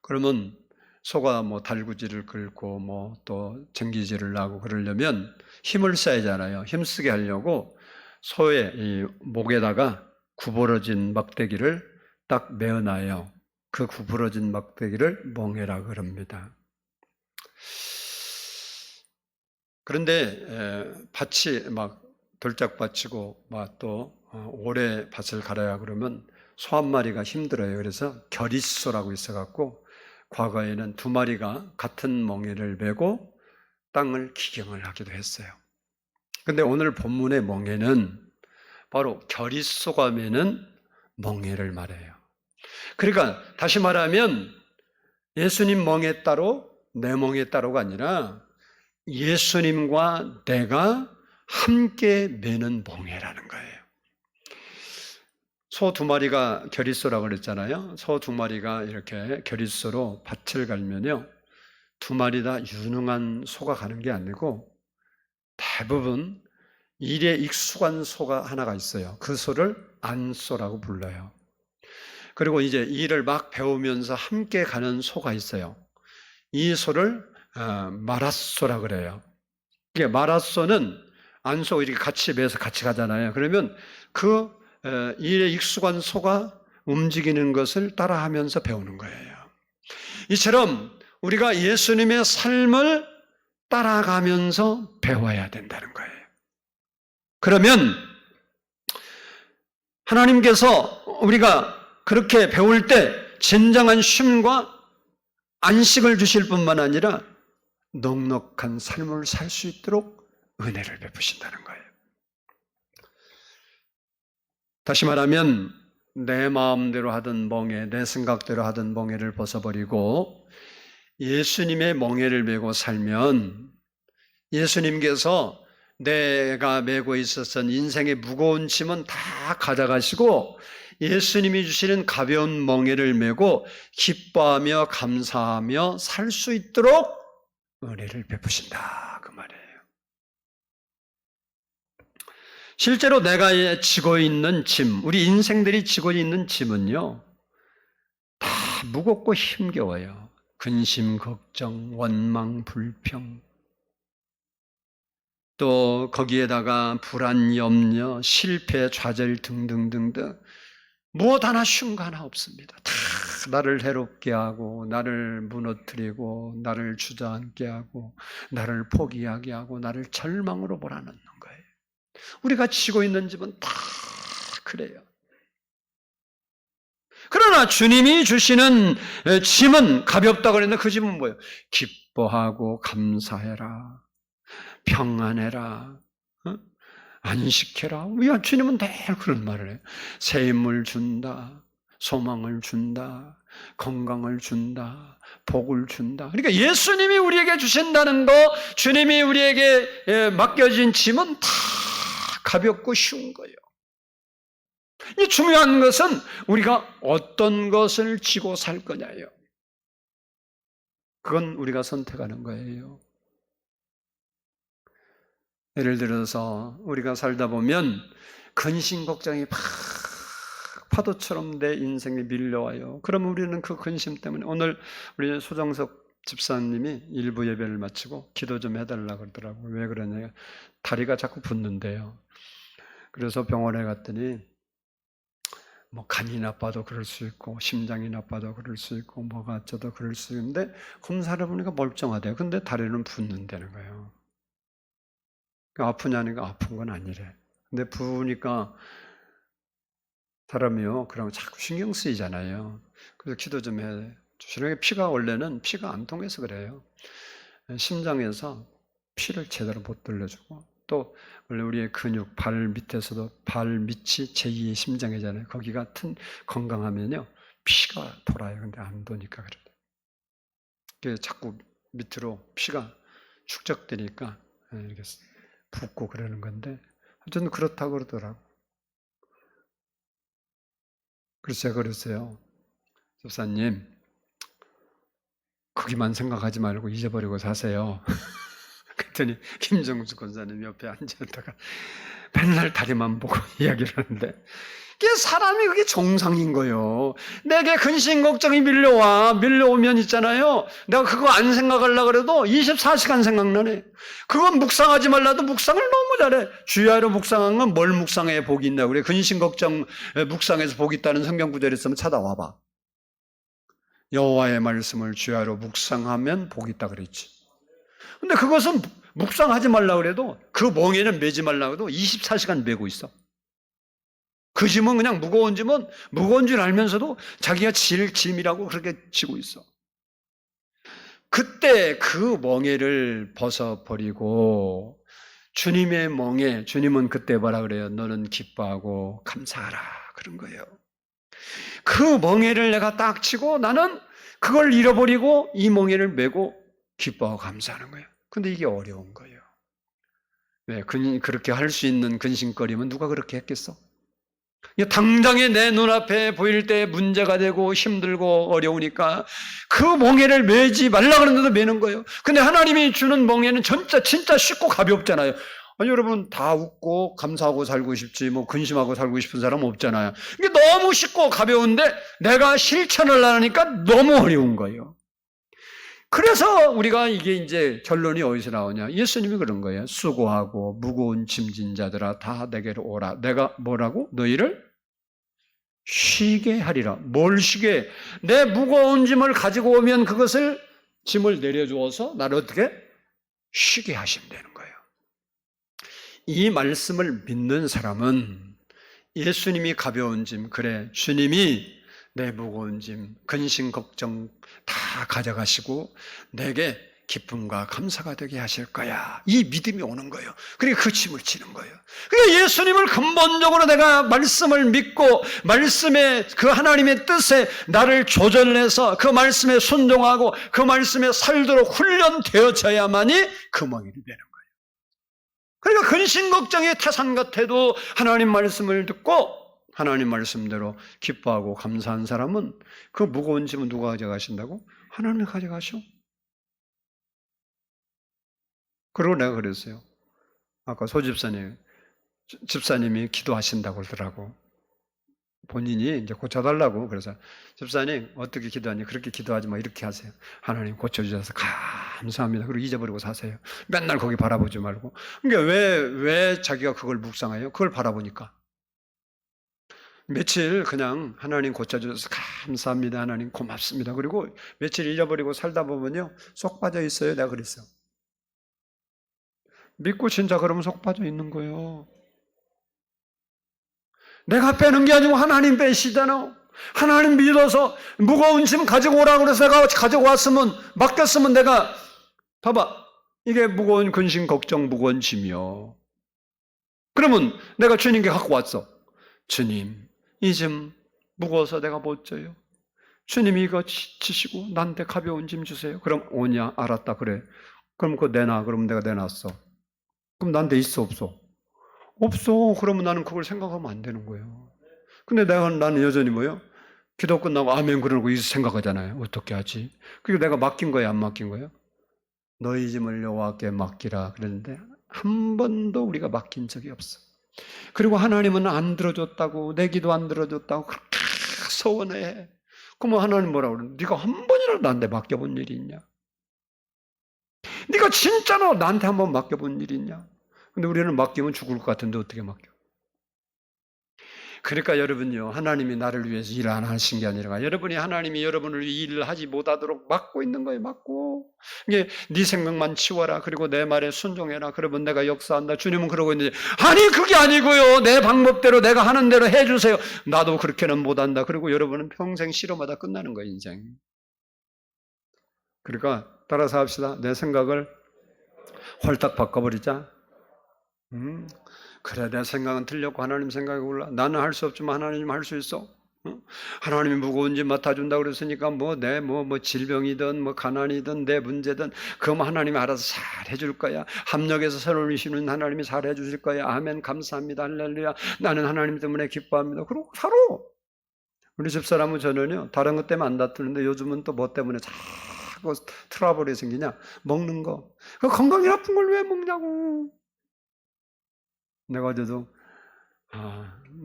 그러면 소가 달구지를 긁고 또 전기질을 하고 그러려면 힘을 써야잖아요. 힘쓰게 하려고 소의 이 목에다가 구부러진 막대기를 딱 메어놔요. 그 구부러진 막대기를 멍에라 그럽니다. 그런데 밭이 막 돌짝밭이고 또 오래 밭을 갈아야 그러면 소 한 마리가 힘들어요. 그래서 결의소라고 있어갖고 과거에는 두 마리가 같은 멍에를 메고 땅을 기경을 하기도 했어요. 근데 오늘 본문의 멍에는 바로 결의소가 메는 멍에를 말해요. 그러니까 다시 말하면 예수님 멍에 따로 내 멍에 따로가 아니라 예수님과 내가 함께 메는 멍에라는 거예요. 소 두 마리가 결의소라고 그랬잖아요. 소 두 마리가 이렇게 결의소로 밭을 갈면요, 두 마리 다 유능한 소가 가는 게 아니고 대부분 일에 익숙한 소가 하나가 있어요. 그 소를 안소라고 불러요. 그리고 이제 일을 막 배우면서 함께 가는 소가 있어요. 이 소를 마라소라 그래요. 이게 마라소는 안소 이렇게 같이 매서 같이 가잖아요. 그러면 그 일에 익숙한 소가 움직이는 것을 따라하면서 배우는 거예요. 이처럼 우리가 예수님의 삶을 따라가면서 배워야 된다는 거예요. 그러면 하나님께서 우리가 그렇게 배울 때 진정한 쉼과 안식을 주실 뿐만 아니라 넉넉한 삶을 살 수 있도록 은혜를 베푸신다는 거예요. 다시 말하면 내 마음대로 하던 멍에, 내 생각대로 하던 멍에를 벗어버리고 예수님의 멍에를 메고 살면 예수님께서 내가 메고 있었던 인생의 무거운 짐은 다 가져가시고 예수님이 주시는 가벼운 멍에를 메고 기뻐하며 감사하며 살 수 있도록 은혜를 베푸신다, 그 말이에요. 실제로 내가 지고 있는 짐, 우리 인생들이 지고 있는 짐은요, 다 무겁고 힘겨워요. 근심, 걱정, 원망, 불평, 또 거기에다가 불안, 염려, 실패, 좌절 등등등등 무엇 하나 쉬운 거 하나 없습니다. 다 나를 해롭게 하고 나를 무너뜨리고 나를 주저앉게 하고 나를 포기하게 하고 나를 절망으로 몰아넣는 거예요. 우리가 지고 있는 집은 다 그래요. 그러나 주님이 주시는 짐은 가볍다고 그랬는데 그 짐은 뭐예요? 기뻐하고 감사해라, 평안해라, 안식해라. 주님은 늘 그런 말을 해요. 새 힘을 준다, 소망을 준다, 건강을 준다, 복을 준다. 그러니까 예수님이 우리에게 주신다는 거, 주님이 우리에게 맡겨진 짐은 다 가볍고 쉬운 거예요. 이 중요한 것은 우리가 어떤 것을 지고 살 거냐예요. 그건 우리가 선택하는 거예요. 예를 들어서 우리가 살다 보면 근심 걱정이 막 파도처럼 내 인생에 밀려와요. 그러면 우리는 그 근심 때문에 오늘 우리 소정석 집사님이 일부 예배를 마치고 기도 좀 해달라고 그러더라고요. 왜 그러냐, 다리가 자꾸 붓는데요. 그래서 병원에 갔더니 뭐 간이 나빠도 그럴 수 있고 심장이 나빠도 그럴 수 있고 뭐가 어쩌도 그럴 수 있는데 검사를 보니까 멀쩡하대요. 근데 다리는 붓는다는 거예요. 아프냐니까 아픈 건 아니래. 근데 부으니까 사람이요, 그러면 자꾸 신경 쓰이잖아요. 그래서 기도 좀 해 주시는 게, 피가 원래는 피가 안 통해서 그래요. 심장에서 피를 제대로 못 돌려주고, 또 원래 우리의 근육, 발 밑에서도 발 밑이 제2의 심장이잖아요. 거기가 건강하면요 피가 돌아요. 근데 안 도니까 그래요. 자꾸 밑으로 피가 축적되니까 이렇게 붓고 그러는 건데, 어쨌든 그렇다고 그러더라고. 그래서 제가 그랬어요. 집사님, 거기만 생각하지 말고 잊어버리고 사세요. 그랬더니 김정수 권사님 옆에 앉았다가 맨날 다리만 보고 이야기를 하는데, 이게 사람이 그게 정상인 거예요. 내게 근심 걱정이 밀려오면 있잖아요, 내가 그거 안 생각하려고 그래도 24시간 생각나네. 그건 묵상하지 말라도 묵상을 너무 잘해. 주야로 묵상한 건 뭘 묵상해야 복이 있나 그래. 근심 걱정 묵상해서 복이 있다는 성경 구절이 있으면 찾아와봐. 여호와의 말씀을 주야로 묵상하면 복이 있다 그랬지. 근데 그것은 묵상하지 말라고 그래도, 그 멍에는 매지 말라고 해도 24시간 매고 있어. 그 짐은 그냥 무거운 짐은 무거운 줄 알면서도 자기가 질 짐이라고 그렇게 지고 있어. 그때 그 멍에를 벗어버리고 주님의 멍에, 주님은 그때 뭐라 그래요? 너는 기뻐하고 감사하라. 그런 거예요. 그 멍에를 내가 딱 치고 나는 그걸 잃어버리고 이 멍에를 메고 기뻐하고 감사하는 거예요. 근데 이게 어려운 거예요. 왜? 그렇게 할 수 있는 근심거리면 누가 그렇게 했겠어? 당장에 내 눈앞에 보일 때 문제가 되고 힘들고 어려우니까 그 멍에를 메지 말라 그러는데도 메는 거예요. 근데 하나님이 주는 멍에는 진짜 쉽고 가볍잖아요. 아니, 여러분, 다 웃고 감사하고 살고 싶지, 근심하고 살고 싶은 사람 없잖아요. 이게 너무 쉽고 가벼운데 내가 실천을 하니까 너무 어려운 거예요. 그래서 우리가 이게 이제 결론이 어디서 나오냐? 예수님이 그런 거예요. 수고하고 무거운 짐진 자들아 다 내게로 오라. 내가 뭐라고? 너희를 쉬게 하리라. 뭘 쉬게? 내 무거운 짐을 가지고 오면 그것을 짐을 내려주어서 나를 어떻게? 쉬게 하시면 되는 거예요. 이 말씀을 믿는 사람은 예수님이 가벼운 짐, 그래, 주님이 내 무거운 짐, 근심, 걱정 다 가져가시고 내게 기쁨과 감사가 되게 하실 거야. 이 믿음이 오는 거예요. 그러니까 그 짐을 지는 거예요. 그러니까 예수님을 근본적으로 내가 말씀을 믿고 말씀의 그 하나님의 뜻에 나를 조절해서 그 말씀에 순종하고 그 말씀에 살도록 훈련되어져야만이 그 멍에를 되는 거예요. 그러니까 근심 걱정의 태산 같아도 하나님 말씀을 듣고 하나님 말씀대로 기뻐하고 감사한 사람은 그 무거운 짐은 누가 가져가신다고? 하나님이 가져가셔. 그리고 내가 그랬어요. 아까 집사님이 기도하신다고 그러더라고. 본인이 이제 고쳐달라고. 그래서 집사님 어떻게 기도하니? 그렇게 기도하지 마. 이렇게 하세요. 하나님 고쳐주셔서 감사합니다. 그리고 잊어버리고 사세요. 맨날 거기 바라보지 말고. 그러니까 왜 자기가 그걸 묵상해요? 그걸 바라보니까. 며칠 그냥 하나님 고쳐주셔서 감사합니다. 하나님 고맙습니다. 그리고 며칠 잊어버리고 살다 보면요. 쏙 빠져 있어요. 내가 그랬어요. 믿고 진짜 그러면 속 빠져 있는 거예요. 내가 빼는 게 아니고 하나님 빼시잖아. 하나님 믿어서 무거운 짐 가지고 오라고 그래서 내가 가지고 왔으면, 맡겼으면 내가, 봐봐. 이게 무거운 근심, 걱정, 무거운 짐이요. 그러면 내가 주님께 갖고 왔어. 주님, 이 짐 무거워서 내가 못 져요. 주님이 이거 지시고 나한테 가벼운 짐 주세요. 그럼 오냐? 알았다. 그래. 그럼 그거 내놔. 그럼 내가 내놨어. 그럼 나한테 있어? 없어? 없어. 그러면 나는 그걸 생각하면 안 되는 거예요. 근데 나는 여전히 뭐예요? 기도 끝나고 아멘 그러고 생각하잖아요. 어떻게 하지? 그리고 내가 맡긴 거예요? 안 맡긴 거예요? 너희 짐을 여호와께 맡기라 그랬는데 한 번도 우리가 맡긴 적이 없어. 그리고 하나님은 안 들어줬다고, 내 기도 안 들어줬다고 그렇게 서운해. 그러면 하나님 뭐라고 그러는? 네가 한 번이라도 나한테 맡겨본 일이 있냐? 네가 진짜로 나한테 한번 맡겨본 일이 있냐? 근데 우리는 맡기면 죽을 것 같은데 어떻게 맡겨? 그러니까 여러분요, 하나님이 나를 위해서 일 안 하신 게 아니라 여러분이 하나님이 여러분을 일을 하지 못하도록 막고 있는 거예요. 막고. 이게 네 생각만 치워라. 그리고 내 말에 순종해라. 그러면 내가 역사한다. 주님은 그러고 있는데 아니 그게 아니고요. 내 방법대로 내가 하는 대로 해주세요. 나도 그렇게는 못한다. 그리고 여러분은 평생 실험하다 끝나는 거예요. 인생. 그러니까 따라서 합시다. 내 생각을 홀딱 바꿔버리자. 그래, 내 생각은 틀렸고 하나님 생각이 올라. 나는 할 수 없지만 하나님 할 수 있어. 하나님이 무거운 짐 맡아준다 그랬으니까 내 질병이든 가난이든 내 문제든 그럼 하나님이 알아서 잘 해줄 거야. 합력해서 새로운 이시는 하나님이 잘 해주실 거야. 아멘, 감사합니다. 할렐루야. 나는 하나님 때문에 기뻐합니다. 그러고 살아. 우리 집사람은 저는요, 다른 것 때문에 안 다투는데 요즘은 또 뭐 때문에 자꾸 트러블이 생기냐? 먹는 거. 그 건강이 나쁜 걸 왜 먹냐고. 내가 어제도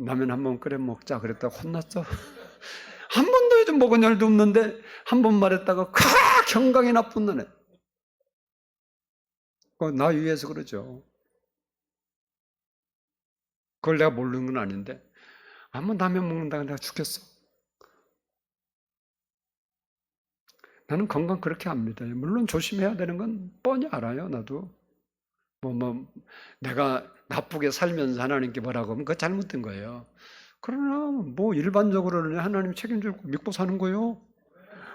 라면 한 번 끓여 먹자 그랬다가 혼났어. 한 번도 요즘 먹은 일도 없는데 한 번 말했다가 건강이 나쁜 놈에. 나 위해서 그러죠. 그걸 내가 모르는 건 아닌데 한번 라면 먹는다고 내가 죽겠어. 나는 건강 그렇게 안 믿어요. 물론 조심해야 되는 건 뻔히 알아요. 나도 내가 나쁘게 살면서 하나님께 뭐라고 하면 그거 잘못된 거예요. 그러나 뭐 일반적으로는 하나님 책임질 거 믿고 사는 거예요.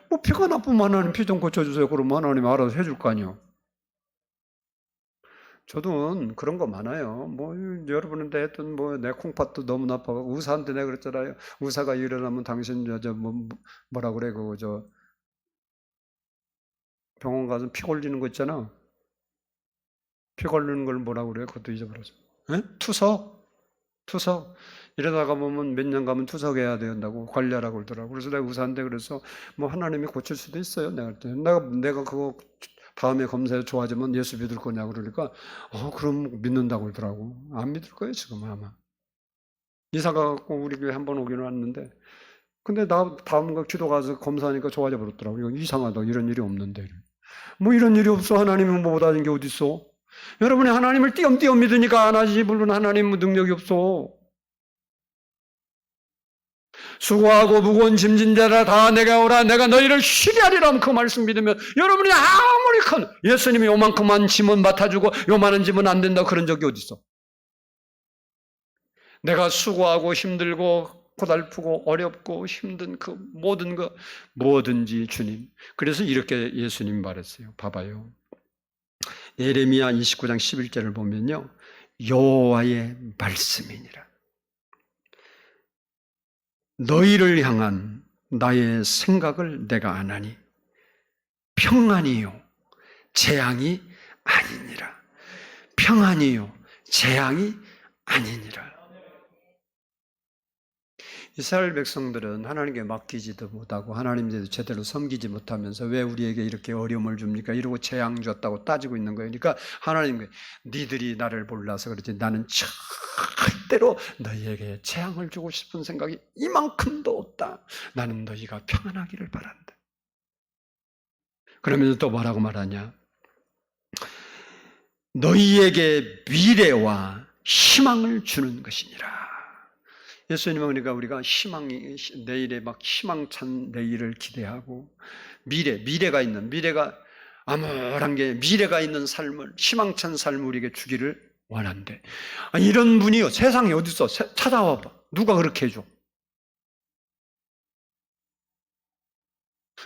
뭐 피가 나쁘면 하나님 피 좀 고쳐주세요. 그러면 하나님 알아서 해줄 거 아니에요. 저도 그런 거 많아요. 뭐 여러분한테 했던 뭐 내 콩팥도 너무 나빠가고 의사한테 내가 그랬잖아요. 의사가 일어나면 당신 뭐라 그래 그거 저 병원 가서 피 걸리는 거 있잖아. 피 걸리는 걸 뭐라 그래요? 그것도 잊어버렸어. 에? 투석. 이러다가 보면 몇 년 가면 투석해야 된다고 관리하라고 그러더라고. 그래서 내가 의사한테 그래서 뭐 하나님이 고칠 수도 있어요. 내가 그거 다음에 검사에 좋아지면 예수 믿을 거냐고 그러니까 그럼 믿는다고 그러더라고. 안 믿을 거예요 지금 아마. 이사가 갖고 우리 교회 한번 오기는 왔는데 근데 나 다음 거 기도 가서 검사하니까 좋아져 버렸더라고. 이거 이상하다. 이런 일이 없는데. 뭐 이런 일이 없어. 하나님은 뭐보다는 게 어디 있어? 여러분이 하나님을 띄엄띄엄 믿으니까 안 하지. 물론 하나님은 능력이 없어. 수고하고 무거운 짐진 자라 다 내가 오라 내가 너희를 쉬게 하리라 그 말씀 믿으면 여러분이 아무리 큰 예수님이 요만큼만 짐은 맡아주고 요만한 짐은 안 된다 그런 적이 어디 있어? 내가 수고하고 힘들고 고달프고 어렵고 힘든 그 모든 거 뭐든지 주님. 그래서 이렇게 예수님 말했어요. 봐봐요. 예레미야 29장 11절을 보면요. 여호와의 말씀이니라. 너희를 향한 나의 생각을 내가 아나니 평안이요 재앙이 아니니라. 평안이요 재앙이 아니니라. 이스라엘 백성들은 하나님께 맡기지도 못하고 하나님께도 제대로 섬기지 못하면서 왜 우리에게 이렇게 어려움을 줍니까? 이러고 재앙 줬다고 따지고 있는 거예요. 그러니까 하나님께 니들이 나를 몰라서 그렇지 나는 절대로 너희에게 재앙을 주고 싶은 생각이 이만큼도 없다. 나는 너희가 평안하기를 바란다. 그러면서 또 뭐라고 말하냐? 너희에게 미래와 희망을 주는 것이니라. 예수님은 그러니까 우리가 내일에 막 희망찬 내일을 기대하고 미래가 있는 암울한 게 미래가 있는 삶을 희망찬 삶을 우리에게 주기를 원한대. 이런 분이요 세상에 어디 있어? 찾아와 봐. 누가 그렇게 해줘?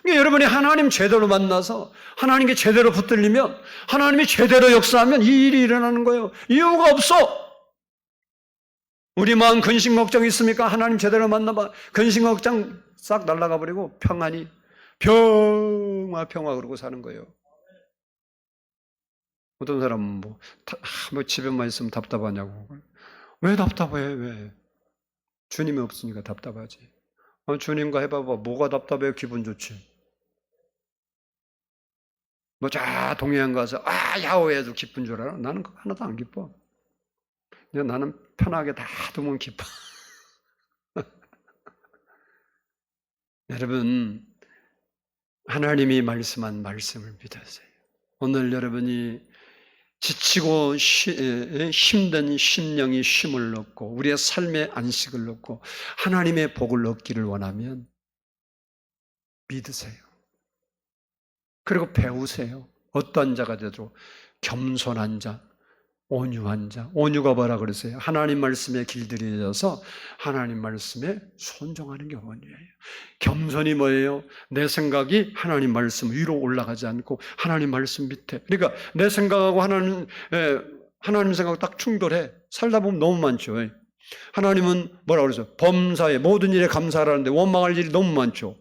그러니까 여러분이 하나님 제대로 만나서 하나님께 제대로 붙들리면 하나님이 제대로 역사하면 이 일이 일어나는 거예요. 이유가 없어. 우리 마음 근심 걱정 있습니까? 하나님 제대로 만나봐. 근심 걱정 싹 날아가 버리고 평안히 평화 그러고 사는 거예요. 어떤 사람은 뭐 집에만 있으면 답답하냐고. 왜 답답해? 왜? 주님이 없으니까 답답하지. 주님과 해봐봐. 뭐가 답답해요? 기분 좋지. 뭐 동해안 가서 야호해도 기쁜 줄 알아? 나는 그거 하나도 안 기뻐. 나는 편하게 다 두면 기뻐. 여러분, 하나님이 말씀한 말씀을 믿으세요. 오늘 여러분이 지치고 힘든 심령이 쉼을 얻고 우리의 삶의 안식을 얻고 하나님의 복을 얻기를 원하면 믿으세요. 그리고 배우세요. 어떤 자가 되도 겸손한 자, 온유한 자. 온유가 뭐라 그랬어요? 하나님 말씀에 길들여져서 하나님 말씀에 순종하는 게 온유예요. 겸손이 뭐예요? 내 생각이 하나님 말씀 위로 올라가지 않고 하나님 말씀 밑에. 그러니까 내 생각하고 하나님 생각하고 딱 충돌해. 살다 보면 너무 많죠. 하나님은 뭐라 그러죠? 범사에 모든 일에 감사하라는데 원망할 일이 너무 많죠.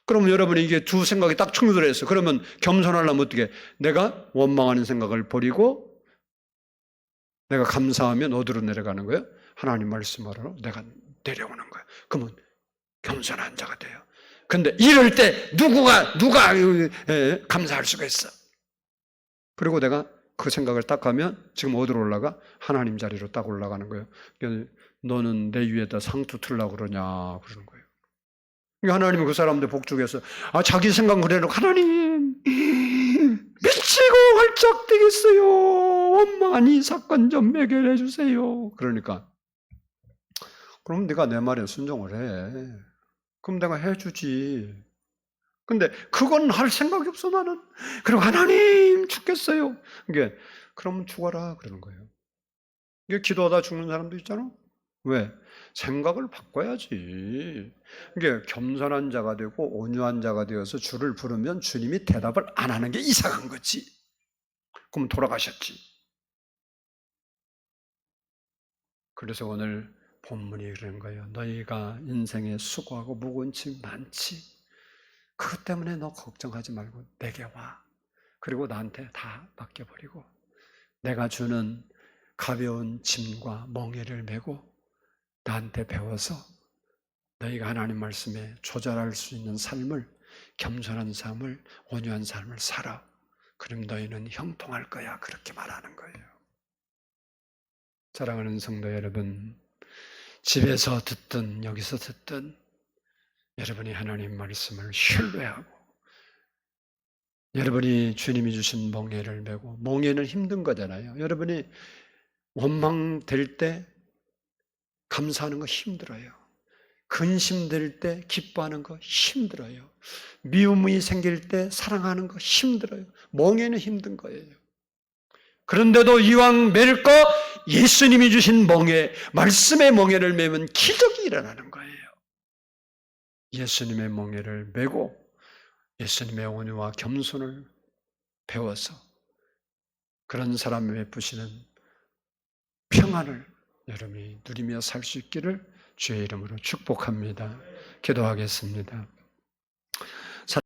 그러면 여러분이 이게 두 생각이 딱 충돌해서 그러면 겸손하려면 어떻게? 내가 원망하는 생각을 버리고 내가 감사하면 어디로 내려가는 거예요? 하나님 말씀하러 내가 내려오는 거예요. 그러면 겸손한 자가 돼요. 근데 이럴 때 누가 감사할 수가 있어? 그리고 내가 그 생각을 딱 하면 지금 어디로 올라가? 하나님 자리로 딱 올라가는 거예요. 너는 내 위에다 상투 틀라고 그러냐 그러는 거예요. 하나님은 그 사람들 복죽해서 자기 생각 그래놓고 하나님 미치고 활짝 뛰겠어요. 원망한 이 사건 좀 해결해 주세요. 그러니까 그럼 네가 내 말에 순종을 해. 그럼 내가 해주지. 근데 그건 할 생각이 없어 나는. 그리고 하나님 죽겠어요. 이게 그러면 죽어라 그러는 거예요. 이게 기도하다 죽는 사람도 있잖아. 왜? 생각을 바꿔야지. 이게 겸손한 자가 되고 온유한 자가 되어서 주를 부르면 주님이 대답을 안 하는 게 이상한 거지. 그럼 돌아가셨지. 그래서 오늘 본문이 그런 거예요. 너희가 인생에 수고하고 무거운 짐 많지. 그것 때문에 너 걱정하지 말고 내게 와. 그리고 나한테 다 맡겨버리고 내가 주는 가벼운 짐과 멍에를 메고 나한테 배워서 너희가 하나님 말씀에 조절할 수 있는 삶을, 겸손한 삶을, 온유한 삶을 살아. 그럼 너희는 형통할 거야. 그렇게 말하는 거예요. 사랑하는 성도 여러분, 집에서 듣든 여기서 듣든 여러분이 하나님 말씀을 신뢰하고 여러분이 주님이 주신 멍에를 메고, 멍에는 힘든 거잖아요. 여러분이 원망될 때 감사하는 거 힘들어요. 근심될 때 기뻐하는 거 힘들어요. 미움이 생길 때 사랑하는 거 힘들어요. 멍에는 힘든 거예요. 그런데도 이왕 맬 거 예수님이 주신 멍에, 말씀의 멍에를 메면 기적이 일어나는 거예요. 예수님의 멍에를 메고 예수님의 온유와 겸손을 배워서 그런 사람에 베푸시는 평안을 여러분이 누리며 살 수 있기를 주의 이름으로 축복합니다. 기도하겠습니다.